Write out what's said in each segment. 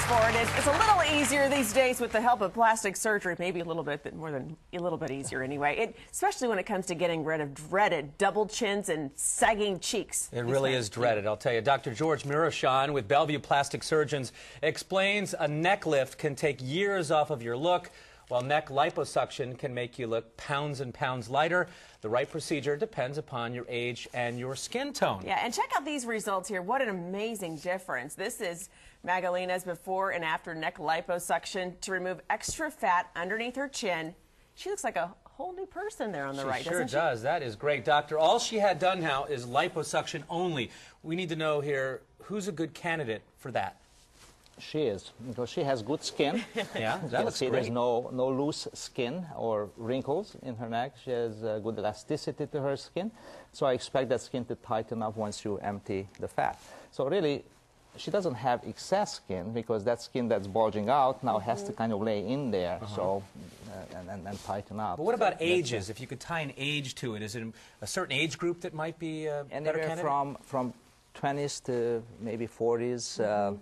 for it. It's a little easier these days with the help of plastic surgery, maybe a little bit, more than a little bit easier anyway. Especially when it comes to getting rid of dreaded double chins and sagging cheeks. It really is dreaded, I'll tell you. Dr. George Miroshan with Bellevue Plastic Surgeons explains a neck lift can take years off of your look, while neck liposuction can make you look pounds and pounds lighter. The right procedure depends upon your age and your skin tone. Yeah, and check out these results here. What an amazing difference. This is Magdalena's before and after neck liposuction to remove extra fat underneath her chin. She looks like a whole new person there on the right, doesn't she? Sure does. That is great, doctor. All she had done now is liposuction only. We need to know here, who's a good candidate for that? She is, because she has good skin. Yeah, that looks great. There's no loose skin or wrinkles in her neck. She has good elasticity to her skin. So I expect that skin to tighten up once you empty the fat. So really, she doesn't have excess skin, because that skin that's bulging out now has to kind of lay in there, so and tighten up. But what about ages? If you could tie an age to it, is it a certain age group that might be a better candidate? From 20s to maybe 40s.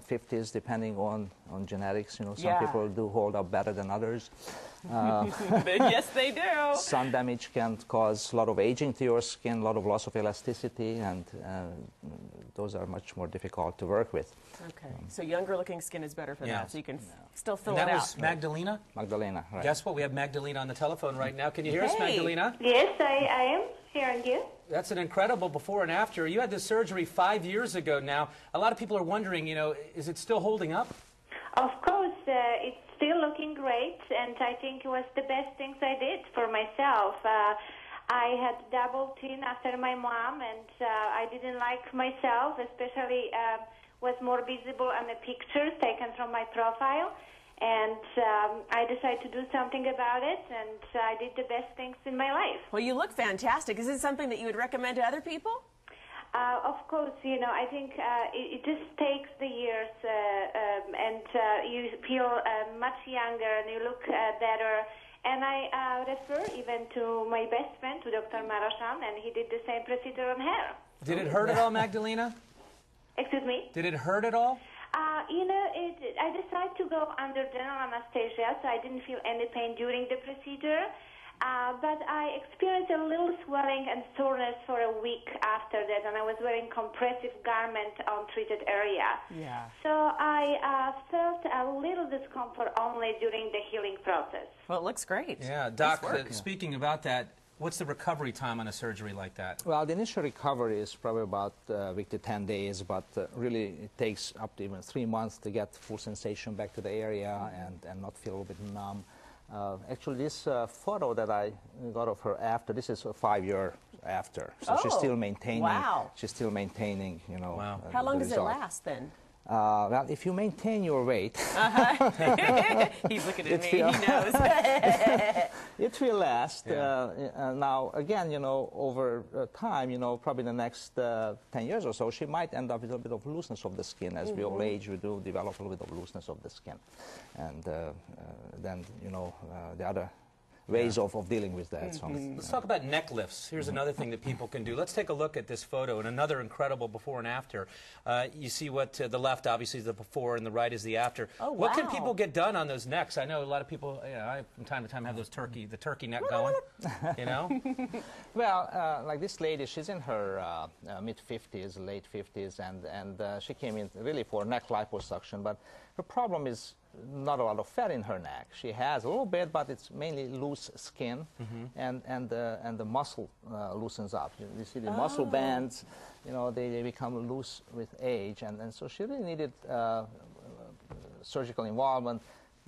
50s, depending on genetics. You know, some people do hold up better than others. Yes, they do. Sun damage can cause a lot of aging to your skin, a lot of loss of elasticity, and those are much more difficult to work with. Okay, so younger looking skin is better for that, so you can still fill and it that out. was Magdalena? Magdalena, right. Guess what? We have Magdalena on the telephone right now. Can you hear us, Magdalena? Yes, I am hearing you. That's an incredible before and after. You had this surgery 5 years ago now. A lot of people are wondering, you know, is it still holding up? Of course, it's still looking great, and I think it was the best things I did for myself. I had double chin after my mom, and I didn't like myself, especially was more visible on the pictures taken from my profile. And I decided to do something about it, and I did the best things in my life. Well, you look fantastic. Is it something that you would recommend to other people? Of course, you know, I think it just takes the years, and you feel much younger, and you look better. And I refer even to my best friend, to Dr. Miroshan, and he did the same procedure on her. Did it hurt at all, Magdalena? Excuse me? Did it hurt at all? You know, I decided to go under general anesthesia, so I didn't feel any pain during the procedure. But I experienced a little swelling and soreness for a week after that, and I was wearing compressive garment on treated area. Yeah. So I felt a little discomfort only during the healing process. Well, it looks great. Yeah, Doc, speaking about that, what's the recovery time on a surgery like that? Well, the initial recovery is probably about a week to 10 days, but really it takes up to even 3 months to get full sensation back to the area and not feel a little bit numb. Actually, this photo that I got of her after, this is 5 years after. So she's still maintaining. Wow. She's still maintaining, you know. Wow. How long does it last then? Well, if you maintain your weight, He's looking at me. He knows. it will last. Now, again, you know, over time, you know, probably the next 10 years or so, she might end up with a bit of looseness of the skin. As we all age, we do develop a little bit of looseness of the skin. And then, you know, the other ways of dealing with that. So, Let's talk about neck lifts. Here's another thing that people can do. Let's take a look at this photo and another incredible before and after. You see what the left obviously is the before and the right is the after. Oh, wow. What can people get done on those necks? I know a lot of people, you know, I from time to time have the turkey neck going, you know? well, like this lady, she's in her mid-50s, late 50s, and she came in really for neck liposuction, but her problem is not a lot of fat in her neck. She has a little bit, but it's mainly loose skin, and the muscle loosens up. You see the muscle bands, you know, they become loose with age, and so she really needed surgical involvement,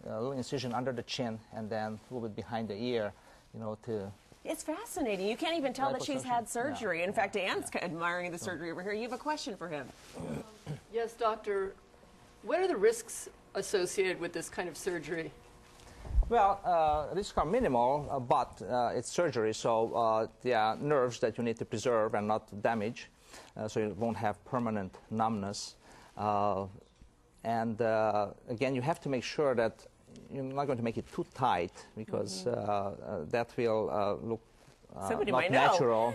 a little incision under the chin, and then a little bit behind the ear, you know, to... It's fascinating. You can't even tell that she's had surgery. In fact, Anne's admiring the surgery over here. You have a question for him. Yes, doctor. What are the risks associated with this kind of surgery? Well, risks are minimal, but it's surgery, so there are nerves that you need to preserve and not damage, so you won't have permanent numbness. And again, you have to make sure that you're not going to make it too tight, because that will look not natural,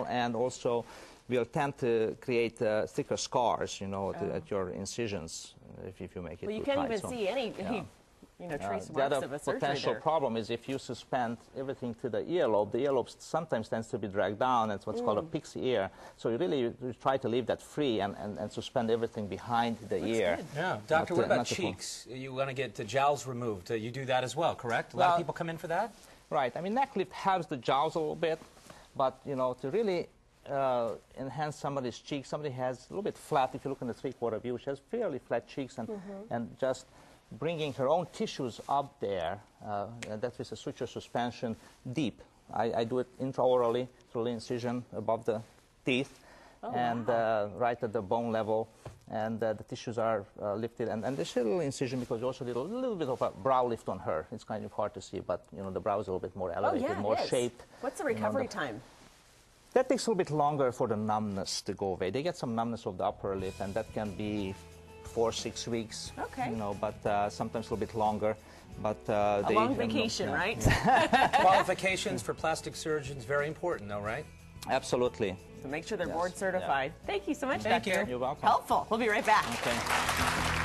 and also will tend to create thicker scars, you know, at your incisions if you make it Well, you too can't tight. even So, see any trace the marks other of a surgery potential there. problem is if you suspend everything to the earlobe. The earlobe sometimes tends to be dragged down. It's what's called a pixie ear. So you try to leave that free and suspend everything behind the ear. good. Yeah. Doctor, what Not about to pull. cheeks? You want to get the jowls removed. You do that as well, correct? A lot of Well, people come in for that? Right. I mean, neck lift helps the jowls a little bit, but, you know, to really enhance somebody's cheeks, somebody has a little bit flat, if you look in the three-quarter view, she has fairly flat cheeks, and just bringing her own tissues up there, and that is a suture suspension deep. I do it intraorally through the incision above the teeth, right at the bone level, and the tissues are lifted. And there's a little incision because you also did a little bit of a brow lift on her. It's kind of hard to see, but you know the brow is a little bit more elevated, more it is. shaped. What's the recovery time? That takes a little bit longer for the numbness to go away. They get some numbness of the upper lip, and that can be 4 or 6 weeks. Okay. You know, but sometimes a little bit longer. But A long vacation, right? Qualifications for plastic surgeons, very important, though, right? Absolutely. So make sure they're Yes, board certified. Thank you so much, Thank Doctor. you. You're welcome. Helpful. We'll be right back. Okay.